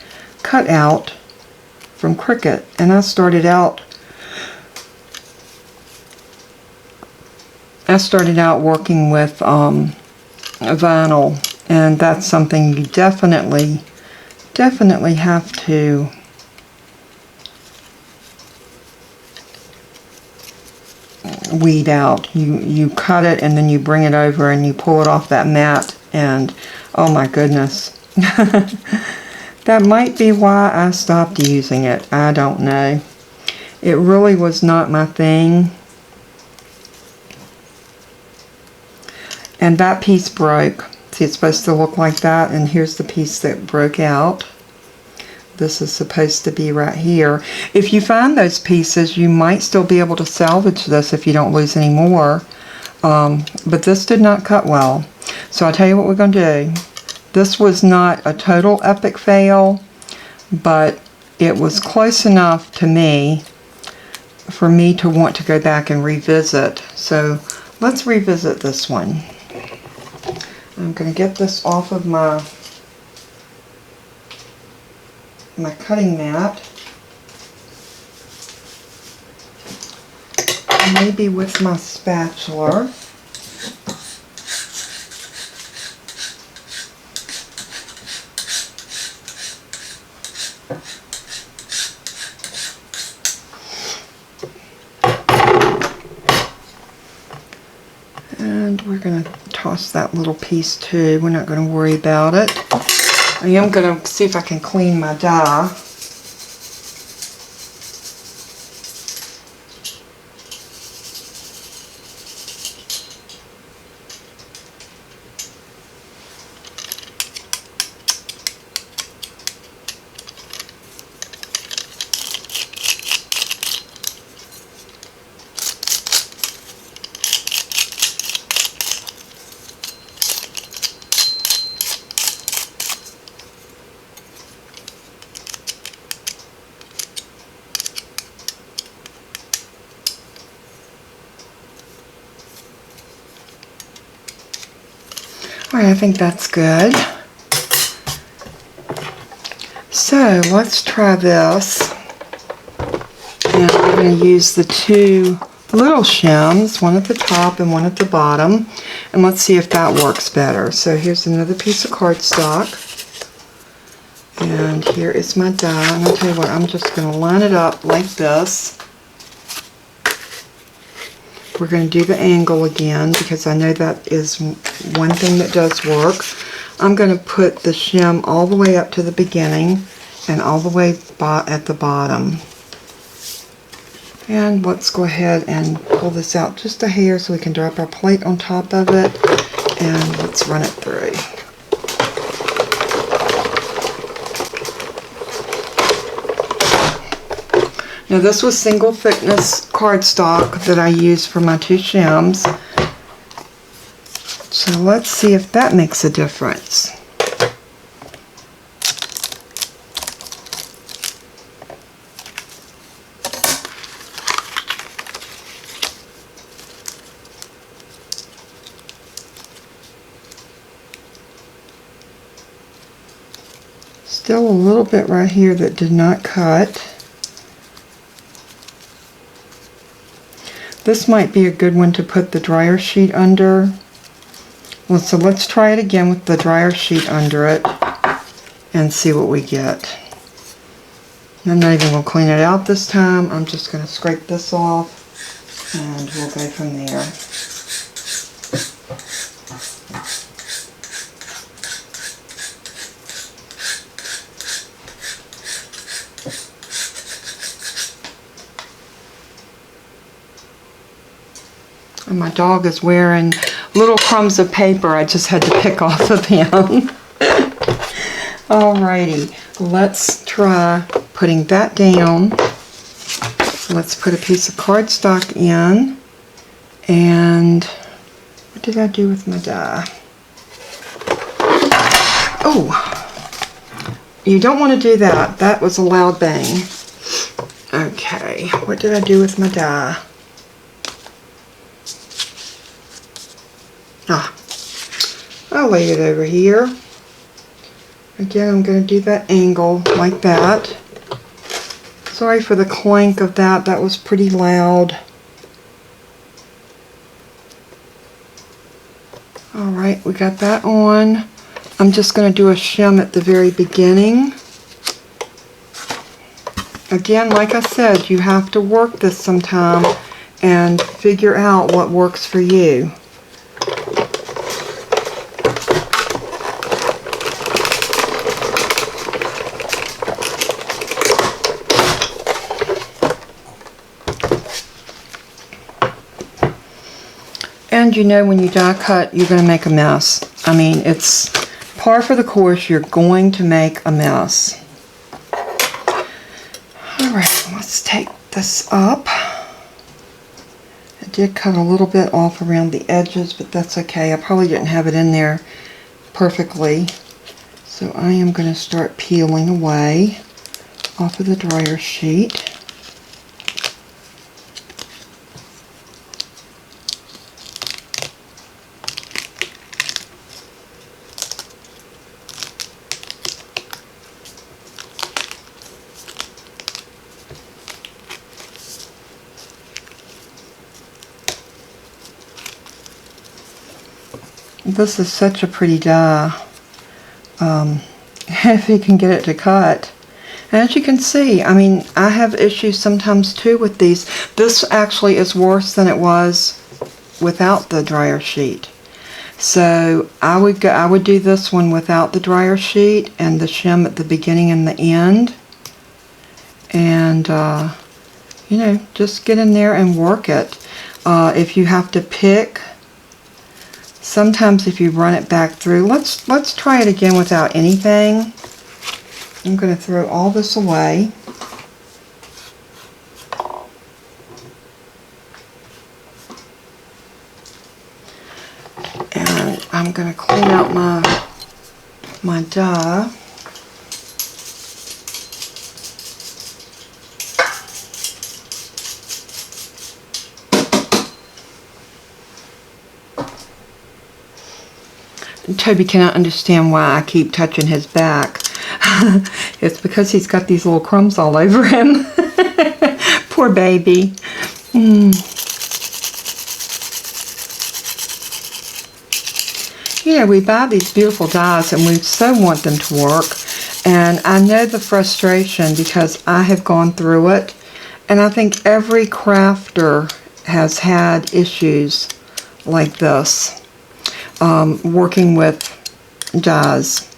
cutout from Cricut. And I started out working with vinyl, and that's something you definitely have to weed out. You cut it and then you bring it over and you pull it off that mat, and oh my goodness. That might be why I stopped using it. I don't know. It really was not my thing. And that piece broke. See, it's supposed to look like that, and here's the piece that broke out. This is supposed to be right here. If you find those pieces, you might still be able to salvage this if you don't lose any more. But this did not cut well. So I'll tell you what we're going to do. This was not a total epic fail, but it was close enough to me for me to want to go back and revisit. So let's revisit this one. I'm going to get this off of my cutting mat. Maybe with my spatula. And we're going to toss that little piece too. We're not going to worry about it. I am going to see if I can clean my die. Alright, I think that's good. So let's try this. And we're going to use the two little shims, one at the top and one at the bottom. And let's see if that works better. So here's another piece of cardstock. And here is my die. And I'll tell you what, I'm just going to line it up like this. We're going to do the angle again because I know that is one thing that does work. I'm going to put the shim all the way up to the beginning and all the way at the bottom. And let's go ahead and pull this out just a hair so we can drop our plate on top of it, and let's run it through. Now this was single thickness cardstock that I used for my two shims. So let's see if that makes a difference. Still a little bit right here that did not cut. This might be a good one to put the dryer sheet under. Well, so let's try it again with the dryer sheet under it and see what we get. I'm not even going to clean it out this time. I'm just going to scrape this off and we'll go from there. And my dog is wearing little crumbs of paper I just had to pick off of him. Alrighty, let's try putting that down. Let's put a piece of cardstock in. And what did I do with my die? Oh, you don't want to do that. That was a loud bang. Okay, what did I do with my die? I'll lay it over here. Again, I'm going to do that angle like that. Sorry for the clank of that. That was pretty loud. Alright, we got that on. I'm just going to do a shim at the very beginning. Again, like I said, you have to work this sometime and figure out what works for you. And you know when you die cut, you're going to make a mess. I mean, it's par for the course. You're going to make a mess. Alright, let's take this up. I did cut a little bit off around the edges, but that's okay. I probably didn't have it in there perfectly. So I am going to start peeling away off of the dryer sheet. This is such a pretty die, if you can get it to cut. And as you can see, I mean, I have issues sometimes too with these. This actually is worse than it was without the dryer sheet. So I would do this one without the dryer sheet and the shim at the beginning and the end. And, you know, just get in there and work it. If you have to pick, sometimes if you run it back through, let's try it again without anything. I'm going to throw all this away. And I'm going to clean out my die. Toby cannot understand why I keep touching his back. It's because he's got these little crumbs all over him. Poor baby. You know, we buy these beautiful dies and we so want them to work. And I know the frustration because I have gone through it. And I think every crafter has had issues like this. Working with dies.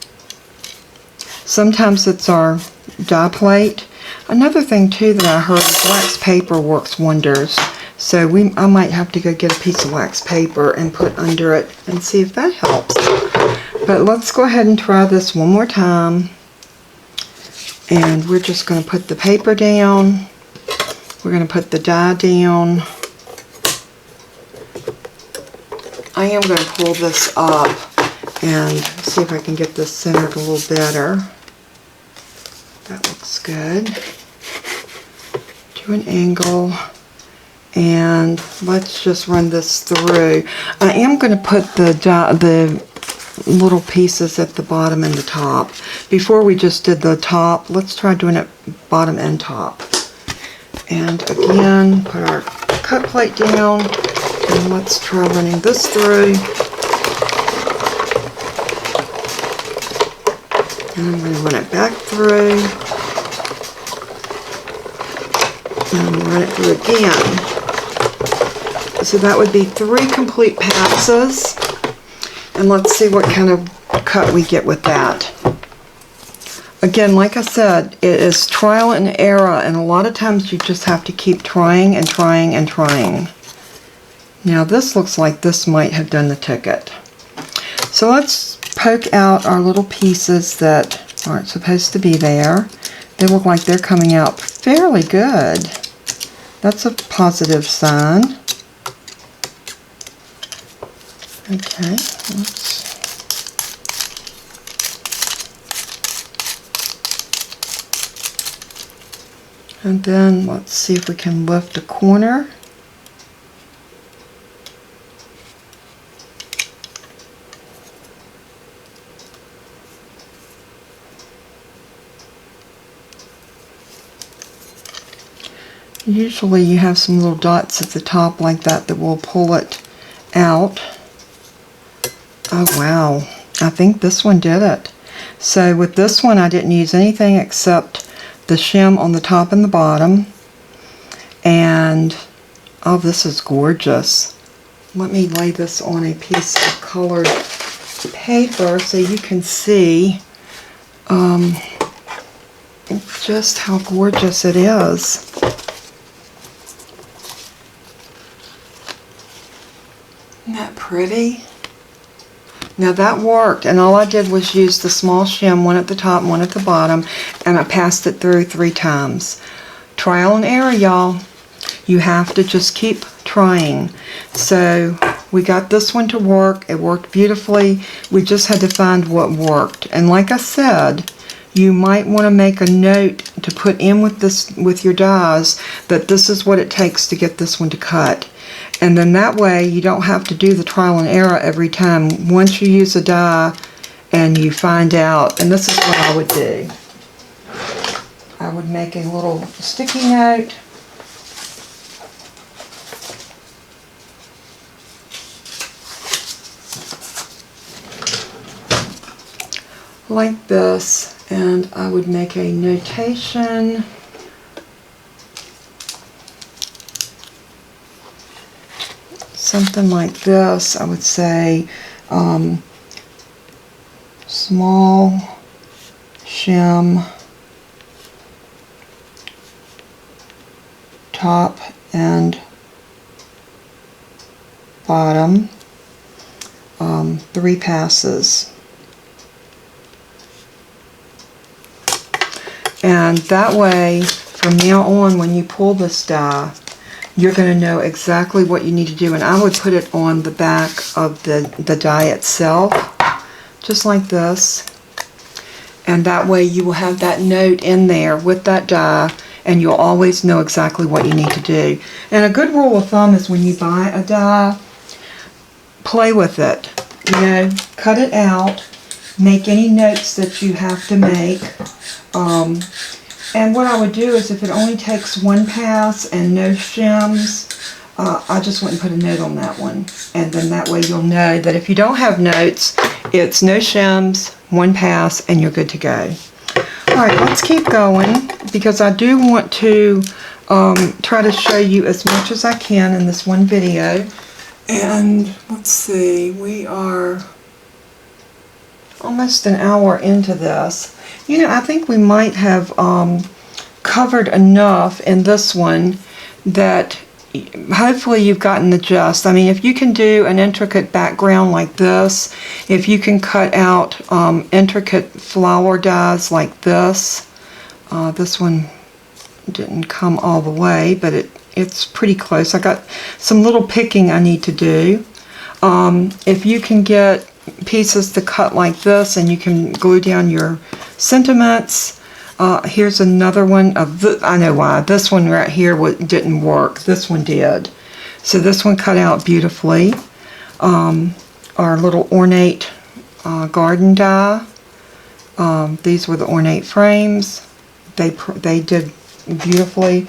Sometimes it's our die plate. Another thing too that I heard is wax paper works wonders. So I might have to go get a piece of wax paper and put under it and see if that helps. But let's go ahead and try this one more time. And we're just going to put the paper down. We're going to put the die down. I am going to pull this up and see if I can get this centered a little better. That looks good. Do an angle. And let's just run this through. I am going to put the little pieces at the bottom and the top. Before we just did the top, let's try doing it bottom and top. And again, put our cut plate down. And let's try running this through. And I'm going to run it back through. And run it through again. So that would be 3 complete passes. And let's see what kind of cut we get with that. Again, like I said, it is trial and error. And a lot of times you just have to keep trying and trying and trying. Now this looks like this might have done the ticket. So let's poke out our little pieces that aren't supposed to be there. They look like they're coming out fairly good. That's a positive sign. Okay, oops. And then let's see if we can lift a corner. Usually you have some little dots at the top like that that will pull it out. Oh wow, I think this one did it. So with this one I didn't use anything except the shim on the top and the bottom. And oh, this is gorgeous. Let me lay this on a piece of colored paper so you can see just how gorgeous it is. pretty? Now that worked, and all I did was use the small shim, one at the top and one at the bottom, and I passed it through 3 times. Trial and error, y'all. You have to just keep trying. So we got this one to work. It worked beautifully. We just had to find what worked. And like I said, you might want to make a note to put in with your dies that this is what it takes to get this one to cut. And then that way you don't have to do the trial and error every time. Once you use a die and you find out, and this is what I would do. I would make a little sticky note. Like this, and I would make a notation. Something like this. I would say small shim top and bottom, 3 passes. And that way, from now on, when you pull this die, you're going to know exactly what you need to do. And I would put it on the back of the die itself, just like this. And that way you will have that note in there with that die, and you'll always know exactly what you need to do. And a good rule of thumb is when you buy a die, play with it. You know, cut it out, make any notes that you have to make. And what I would do is if it only takes 1 pass and no shims, I just wouldn't put a note on that one. And then that way you'll know that if you don't have notes, it's no shims, 1 pass, and you're good to go. Alright, let's keep going because I do want to try to show you as much as I can in this one video. And let's see, we are almost an hour into this. You know, I think we might have covered enough in this one that hopefully you've gotten the gist. I mean, if you can do an intricate background like this, if you can cut out intricate flower dies like this, this one didn't come all the way, but it's pretty close. I got some little picking I need to do. If you can get pieces to cut like this and you can glue down your sentiments. Here's another one of I know why. This one right here didn't work. This one did. So this one cut out beautifully. Our little ornate garden die. These were the ornate frames. They did beautifully.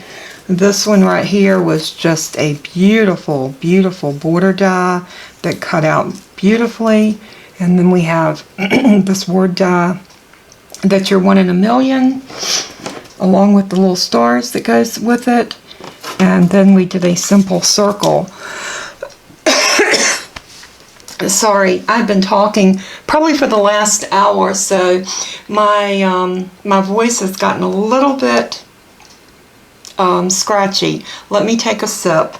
This one right here was just a beautiful, beautiful border die that cut out beautifully. And then we have this word die that you're 1 in a million, along with the little stars that goes with it. And then we did a simple circle. Sorry, I've been talking probably for the last hour, so my voice has gotten a little bit scratchy. Let me take a sip.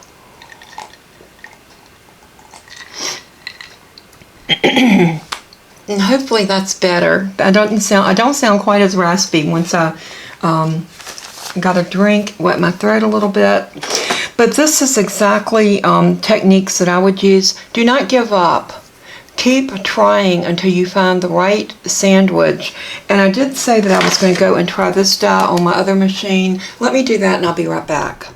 And hopefully that's better. I don't sound quite as raspy once I got a drink, wet my throat a little bit. But this is exactly techniques that I would use. Do not give up. Keep trying until you find the right sandwich. And I did say that I was going to go and try this die on my other machine. Let me do that and I'll be right back.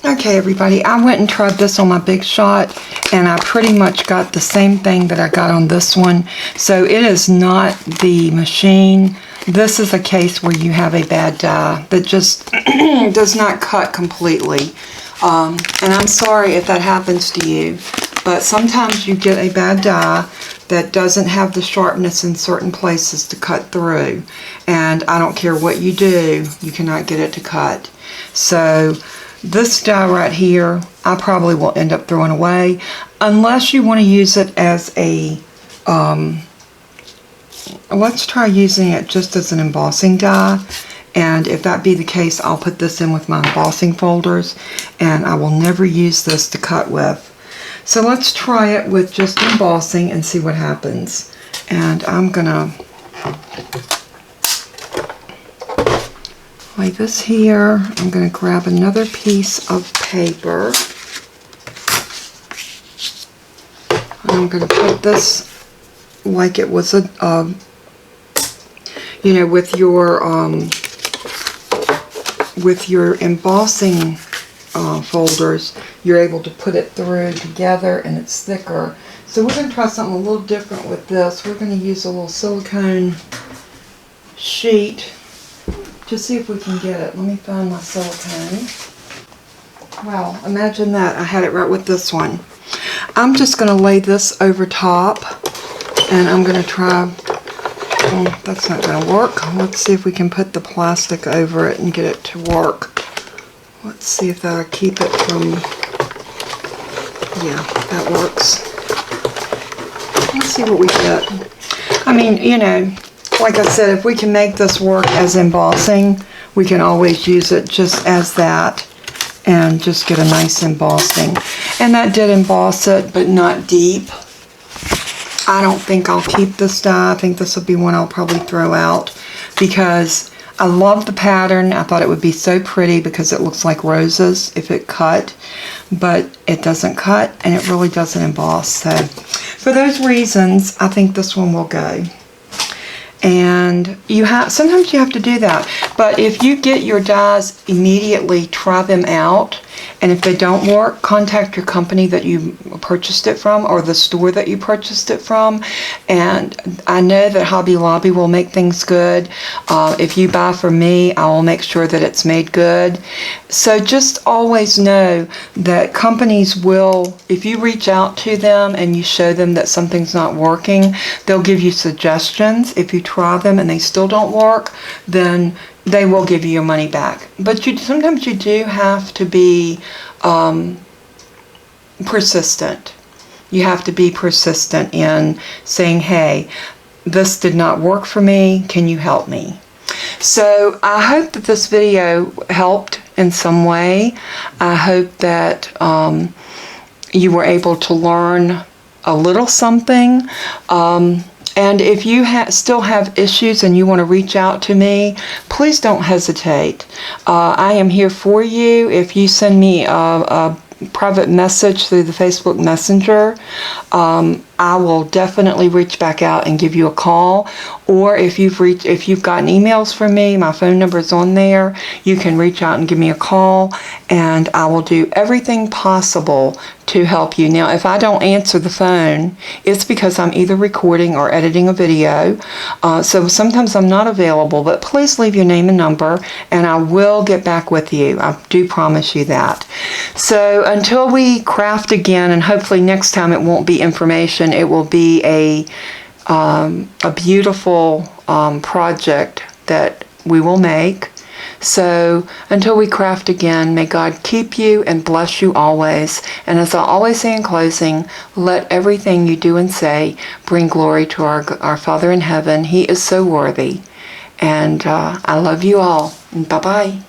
Okay, everybody, I went and tried this on my Big Shot, and I pretty much got the same thing that I got on this one. So it is not the machine. This is a case where you have a bad die that just does not cut completely. And I'm sorry if that happens to you, but sometimes you get a bad die that doesn't have the sharpness in certain places to cut through. And I don't care what you do, you cannot get it to cut. So this die right here, I probably will end up throwing away unless you want to use it as a, let's try using it just as an embossing die. And if that be the case, I'll put this in with my embossing folders, and I will never use this to cut with. So let's try it with just embossing and see what happens. And I'm gonna lay this here. I'm gonna grab another piece of paper. I'm gonna put this like it was a, you know, with your embossing folders, you're able to put it through together and it's thicker. So we're going to try something a little different with this. We're going to use a little silicone sheet to see if we can get it. Let me find my silicone. Wow, imagine that. I had it right with this one. I'm just going to lay this over top and I'm going to try, that's not going to work. Let's see if we can put the plastic over it and get it to work. Let's see if that'll keep it from, yeah, that works. Let's see what we get. I mean, you know, like I said, if we can make this work as embossing, we can always use it just as that and just get a nice embossing. And that did emboss it, but not deep. I don't think I'll keep this die. I think this will be one I'll probably throw out because I love the pattern. I thought it would be so pretty because it looks like roses if it cut, but it doesn't cut and it really doesn't emboss. So for those reasons, I think this one will go. And sometimes you have to do that. But if you get your dies immediately, try them out. And if they don't work, contact your company that you purchased it from or the store that you purchased it from. And I know that Hobby Lobby will make things good. If you buy from me, I will make sure that it's made good. So just always know that companies will, if you reach out to them and you show them that something's not working, they'll give you suggestions. If you try them and they still don't work, then they will give you your money back. But sometimes you do have to be persistent. You have to be persistent in saying, hey, this did not work for me. Can you help me? So I hope that this video helped in some way. I hope that you were able to learn a little something. And if you still have issues and you want to reach out to me, please don't hesitate. I am here for you. If you send me a private message through the Facebook Messenger, I will definitely reach back out and give you a call. Or if you've gotten emails from me, my phone number is on there. You can reach out and give me a call, and I will do everything possible to help you. Now, if I don't answer the phone, it's because I'm either recording or editing a video. So sometimes I'm not available, but please leave your name and number, and I will get back with you. I do promise you that. So until we craft again, and hopefully next time it won't be information, it will be a beautiful project that we will make. So until we craft again, may God keep you and bless you always. And as I always say in closing, let everything you do and say bring glory to our Father in heaven. He is so worthy. And I love you all. Bye-bye.